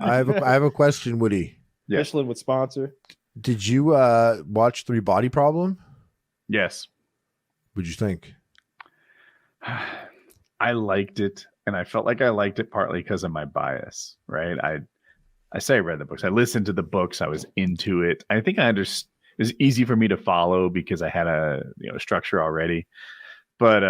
I have a question, Woody. Yeah. Michelin would sponsor. Did you watch Three Body Problem? Yes. What'd you think? I liked it, and I felt like I liked it partly because of my bias, right? I say I read the books. I listened to the books. I was into it. I think I understood. It was easy for me to follow because I had a structure already. But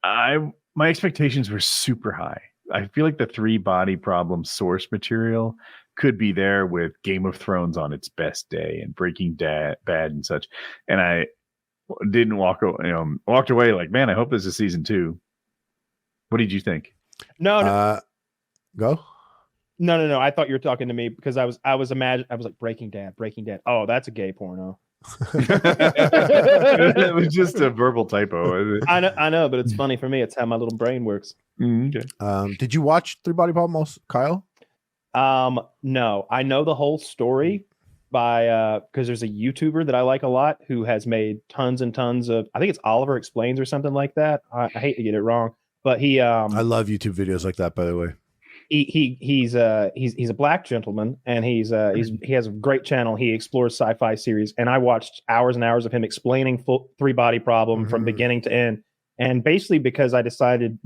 my expectations were super high. I feel like the Three Body Problem source material could be there with Game of Thrones on its best day and Breaking Bad and such. And I didn't walked away like, man, I hope this is season 2. What did you think? No. Go. No. I thought you were talking to me because I was like Breaking Dad. Oh, that's a gay porno. It was just a verbal typo. I know, but it's funny for me. It's how my little brain works. Okay. Did you watch Three Body Problem, Kyle? No, I know the whole story by because there's a YouTuber that I like a lot who has made tons and tons of. I think it's Oliver Explains or something like that. I hate to get it wrong, but he. I love YouTube videos like that, by the way. He's a black gentleman, and he has a great channel. He explores sci-fi series, and I watched hours and hours of him explaining Three Body Problem from beginning to end. And basically, because I decided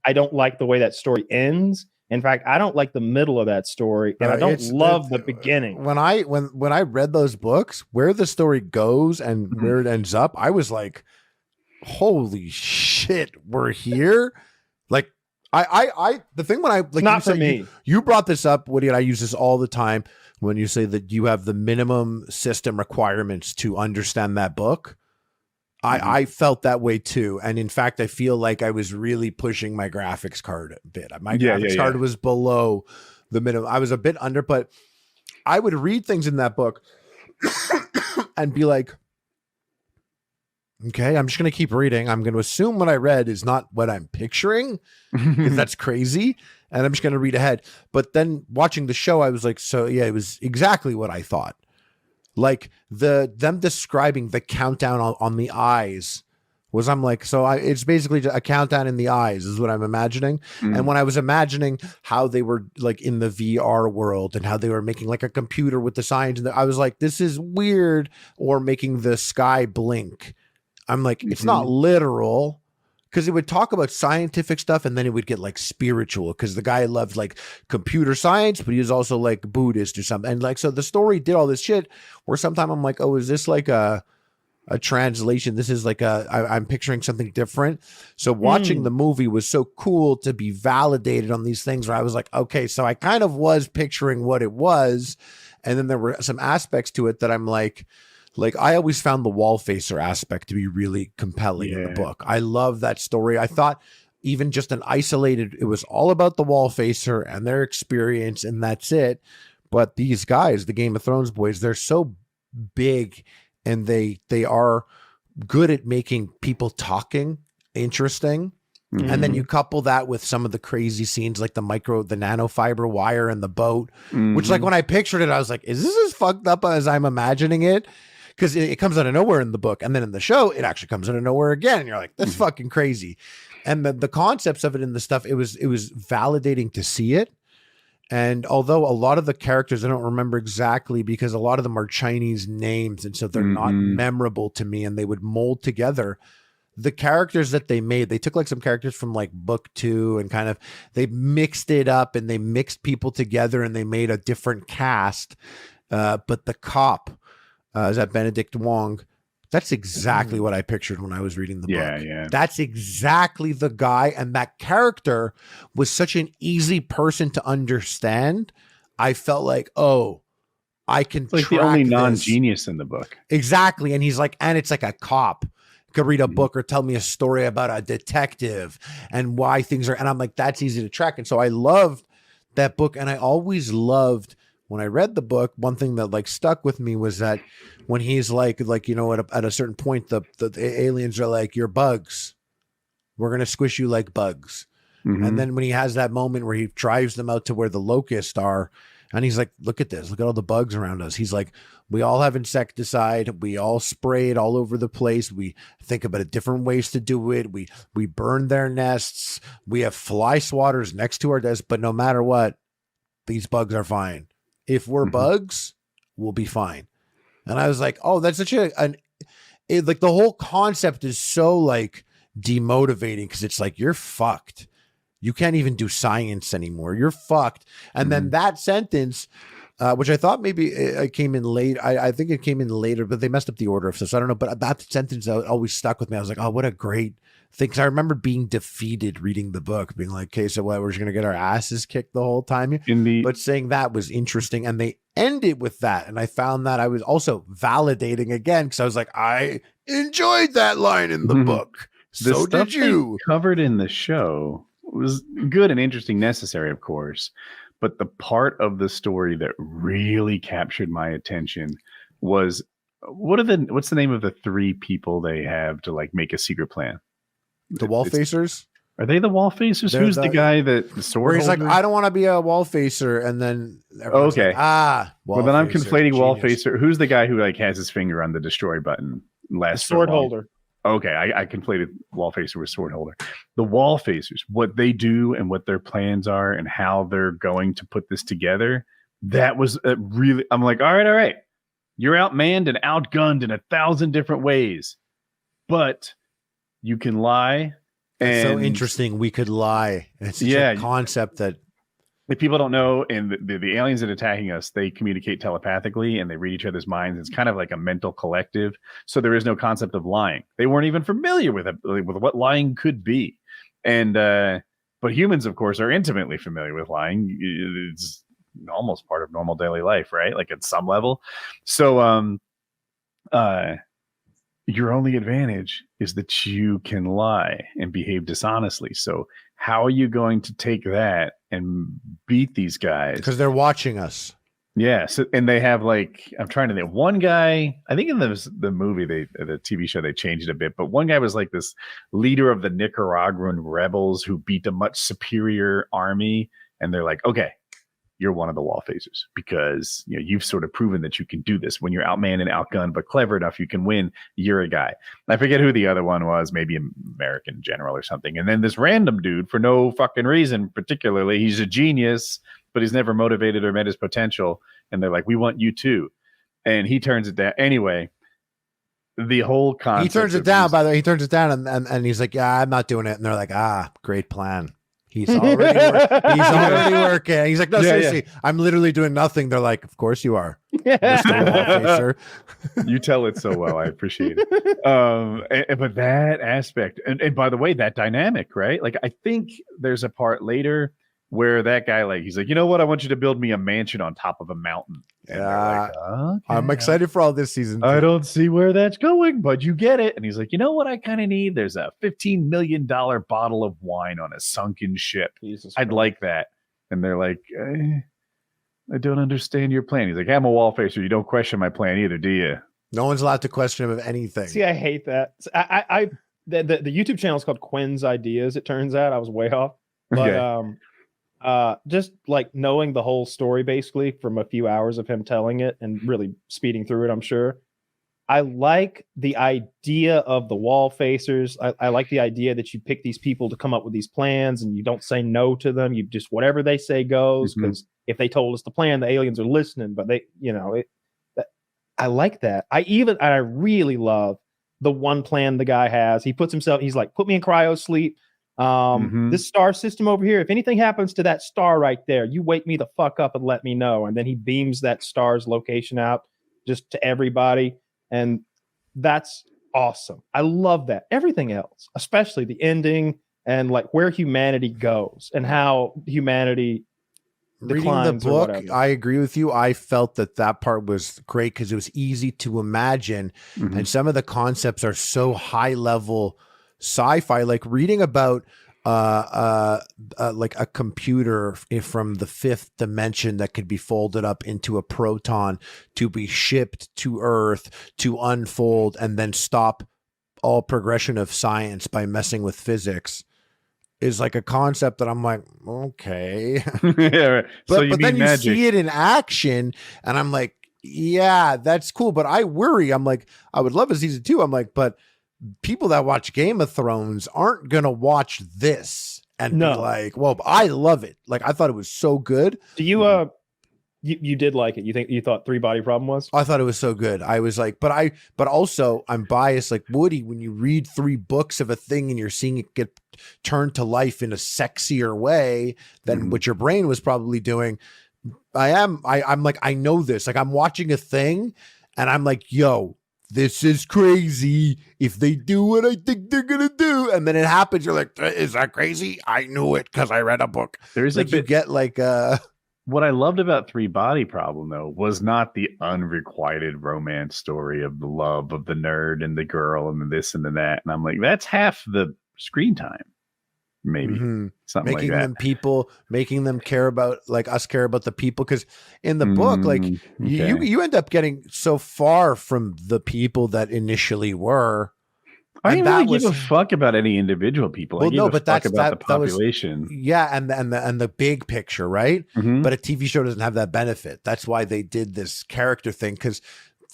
I don't like the way that story ends. In fact, I don't like the middle of that story, and I don't love the beginning. When I read those books, where the story goes and where it ends up, I was like, "Holy shit, we're here!" Like, the thing when I like, not for me. You brought this up, Woody, and I use this all the time when you say that you have the minimum system requirements to understand that book. I felt that way too. And in fact, I feel like I was really pushing my graphics card a bit. My graphics card was below the minimum. I was a bit under, but I would read things in that book and be like, okay, I'm just going to keep reading. I'm going to assume what I read is not what I'm picturing, if that's crazy. And I'm just going to read ahead. But then watching the show, I was like, so yeah, it was exactly what I thought. Like them describing the countdown on the eyes was, I'm like, so it's basically a countdown in the eyes is what I'm imagining. And when I was imagining how they were like in the VR world and how they were making like a computer with the signs, and I was like, this is weird. Or making the sky blink. I'm like, it's not literal. Because it would talk about scientific stuff and then it would get like spiritual because the guy loved like computer science, but he was also like Buddhist or something. And like, so the story did all this shit where sometimes I'm like, oh, is this like a translation? This is like I'm picturing something different. So watching the movie was so cool to be validated on these things where I was like, okay, so I kind of was picturing what it was. And then there were some aspects to it that I'm like I always found the wall facer aspect to be really compelling in the book. I love that story. I thought even just an isolated, it was all about the wall facer and their experience and that's it. But these guys, the Game of Thrones boys, they're so big and they are good at making people talking interesting. And then you couple that with some of the crazy scenes like the nanofiber wire and the boat, which like when I pictured it, I was like, is this as fucked up as I'm imagining it? Because it comes out of nowhere in the book. And then in the show, it actually comes out of nowhere again. And you're like, that's fucking crazy. And the concepts of it and the stuff, it was validating to see it. And although a lot of the characters, I don't remember exactly because a lot of them are Chinese names. And so they're not memorable to me and they would mold together. The characters that they made, they took like some characters from like book 2 and kind of, they mixed it up and they mixed people together and they made a different cast. But the cop, is that Benedict Wong? That's exactly what I pictured when I was reading the book. Yeah. That's exactly the guy. And that character was such an easy person to understand. I felt like, oh, I can like track the only this. non-genius in the book. Exactly. And he's like, and it's like a cop could read a book or tell me a story about a detective and why things are. And I'm like, that's easy to track. And so I loved that book. And I always loved when I read the book, one thing that like stuck with me was that when he's like, you know, at a certain point, the aliens are like, you're bugs. We're going to squish you like bugs. And then when he has that moment where he drives them out to where the locusts are And he's like, look at this. Look at all the bugs around us. He's like, we all have insecticide. We all spray it all over the place. We think about different ways to do it. We burn their nests. We have fly swatters next to our desk. But no matter what, these bugs are fine. If we're bugs, we'll be fine. And I was like, oh, that's such like the whole concept is so like demotivating because it's like, you're fucked. You can't even do science anymore. You're fucked. And then that sentence, which I thought maybe it came in late. I think it came in later, but they messed up the order of stuff. So I don't know. But that sentence always stuck with me. I was like, oh, what a great thing. Because I remember being defeated reading the book, being like, okay, so what, we're just going to get our asses kicked the whole time. But saying that was interesting. And they end it with that. And I found that I was also validating again because I was like, I enjoyed that line in the book. So did you. Covered in the show was good and interesting, necessary, of course. But the part of the story that really captured my attention was what's the name of the 3 people they have to like make a secret plan? The wall facers? Are they the wall facers? Who's the guy that the sword? Where he's like, I don't want to be a wall facer, and then okay, like, well then I'm conflating wall facer. Who's the guy who like has his finger on the destroy button? Sword holder. Okay, I conflated wall facer with sword holder. The wall facers, what they do and what their plans are and how they're going to put this together. That was really. I'm like, all right. You're outmanned and outgunned in 1,000 different ways, but you can lie. It's so interesting. We could lie. It's such a concept that if people don't know, and the aliens that are attacking us, they communicate telepathically and they read each other's minds. It's kind of like a mental collective. So there is no concept of lying. They weren't even familiar with what lying could be. And but humans, of course, are intimately familiar with lying. It's almost part of normal daily life, right? Like at some level. So your only advantage is that you can lie and behave dishonestly. So how are you going to take that and beat these guys? Because they're watching us. Yeah. So, and they have like, I'm trying to think, one guy, I think in the movie, the TV show, they changed it a bit, but one guy was like this leader of the Nicaraguan rebels who beat a much superior army. And they're like, okay, you're one of the wall phasers because you've sort of proven that you can do this. When you're outmanned and outgunned, but clever enough, you can win. You're a guy. I forget who the other one was, maybe an American general or something. And then this random dude, for no fucking reason, particularly, he's a genius, but he's never motivated or met his potential. And they're like, we want you too. And he turns it down. Anyway, the whole concept. He turns it down, by the way. He turns it down and he's like, yeah, I'm not doing it. And they're like, great plan. He's already working. He's like, no, seriously, I'm literally doing nothing. They're like, of course you are. You tell it so well. I appreciate it. But that aspect, and by the way, that dynamic, right? Like, I think there's a part later where that guy, like, he's like, you know what? I want you to build me a mansion on top of a mountain. And like, okay, I'm excited for all this season. I don't see where that's going, but you get it. And he's like, you know what I kind of need? There's a $15 million bottle of wine on a sunken ship. I'd like that. And they're like, I don't understand your plan. He's like, I'm a wall facer. You don't question my plan either, do you? No one's allowed to question him of anything. See, I hate that. The YouTube channel is called Quinn's Ideas. It turns out I was way off, but just like knowing the whole story basically from a few hours of him telling it and really speeding through it, I'm sure. I like the idea of the wall facers. I like the idea that you pick these people to come up with these plans and you don't say no to them. You just, whatever they say goes, because if they told us the plan, the aliens are listening, but they, I like that. I really love the one plan the guy has. He puts himself, he's like, put me in cryo sleep. This star system over here, if anything happens to that star right there, you wake me the fuck up and let me know. And then he beams that star's location out just to everybody. And that's awesome. I love that. Everything else, especially the ending and like where humanity goes and how humanity reading the book, I agree with you. I felt that part was great because it was easy to imagine. And some of the concepts are so high level sci-fi, like reading about like a computer from the 5th dimension that could be folded up into a proton to be shipped to Earth to unfold and then stop all progression of science by messing with physics. is like a concept that I'm like, okay. Yeah, right. But then you see it in action, and I'm like, yeah, that's cool. But I worry. I'm like, I would love a season 2. I'm like, but people that watch Game of Thrones aren't gonna watch this and be like, well, I love it. Like, I thought it was so good. Do you you did like it? You thought Three Body Problem was? I thought it was so good. I was like, but also I'm biased like Woody. When you read 3 books of a thing and you're seeing it get turned to life in a sexier way than what your brain was probably doing, I'm like, I know this. Like, I'm watching a thing and I'm like, yo, this is crazy. If they do what I think they're gonna do, and then it happens, you're like, is that crazy? I knew it because I read a book. There's like, you get like what I loved about Three Body Problem, though, was not the unrequited romance story of the love of the nerd and the girl and the this and the that. And I'm like, that's half the screen time, maybe. Something making like that. them people, making them care about, like, us care about the people. Because in the book, like, you end up getting so far from the people that initially were. I didn't really give a fuck about any individual people. Well, no, but that's about the population. And the big picture, right? But a TV show doesn't have that benefit. That's why they did this character thing, because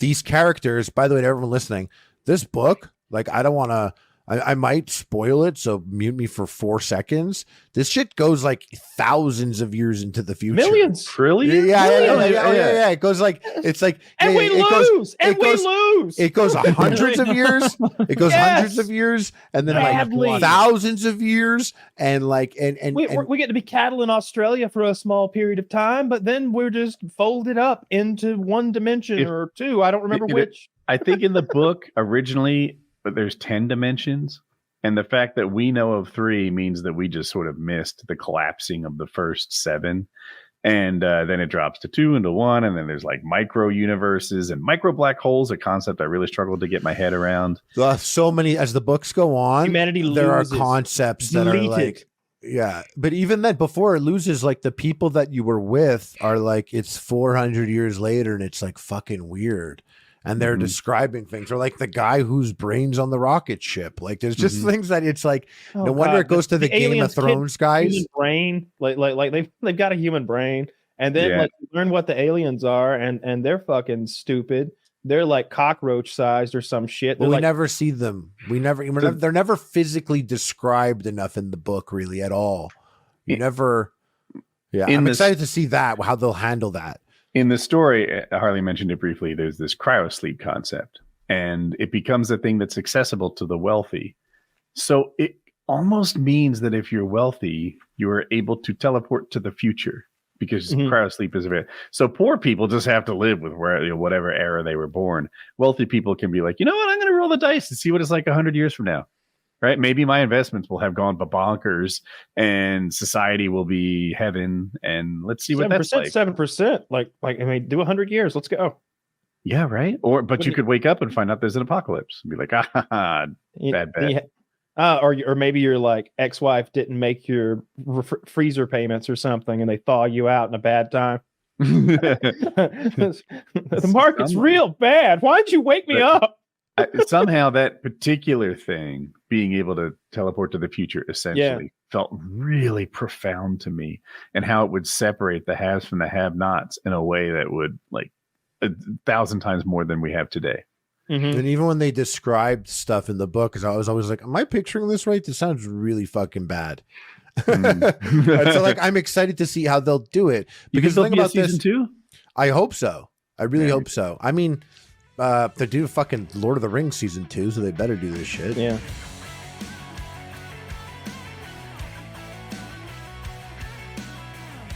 these characters, by the way, to everyone listening, this book, like, I don't want to, I might spoil it, so mute me for 4 seconds. This shit goes like thousands of years into the future. Millions. Trillions? Yeah. It goes like, it's like, and we lose. It goes hundreds of years. It goes hundreds of years, and then like thousands of years, and like, and we get to be cattle in Australia for a small period of time, but then we're just folded up into one dimension or two. I don't remember which. I think in the book originally, but there's 10 dimensions, and the fact that we know of 3 means that we just sort of missed the collapsing of the first 7, and then it drops to 2 and to 1, and then there's like micro universes and micro black holes, a concept I really struggled to get my head around. So many, as the books go on, humanity there loses. Are concepts that are like, yeah, but even then, before it loses, like, the people that you were with are like, it's 400 years later, and it's like fucking weird. And they're describing things, or like the guy whose brain's on the rocket ship. Like, there's just things that it's like, no wonder it goes to the Game of Thrones guys. Human brain, like they've got a human brain, and then like you learn what the aliens are, and they're fucking stupid. They're like cockroach sized or some shit. Well, we never see them. They're never physically described enough in the book, really, at all. I'm excited to see that, how they'll handle that. In the story, Harley mentioned it briefly, there's this cryosleep concept, and it becomes a thing that's accessible to the wealthy. So it almost means that if you're wealthy, you are able to teleport to the future, because cryosleep is available. So poor people just have to live with whatever era they were born. Wealthy people can be like, you know what, I'm going to roll the dice and see what it's like 100 years from now. Right? Maybe my investments will have gone bonkers, and society will be heaven. And let's see what that's like. 7%. Like, I mean, do 100 years. Let's go. Yeah, right. But you could wake up and find out there's an apocalypse and be like, bad bet. Or maybe your like ex-wife didn't make your freezer payments or something, and they thaw you out in a bad time. The market's real bad. Why'd you wake me up? Somehow that particular thing, being able to teleport to the future, essentially felt really profound to me, and how it would separate the haves from the have-nots in a way that would, like, 1,000 times more than we have today. And even when they described stuff in the book, because I was always like, am I picturing this right? This sounds really fucking bad. So like, I'm excited to see how they'll do it, because the thing about season 2, I hope so. I really hope so. I mean, they do fucking Lord of the Rings season 2, so they better do this shit. Yeah.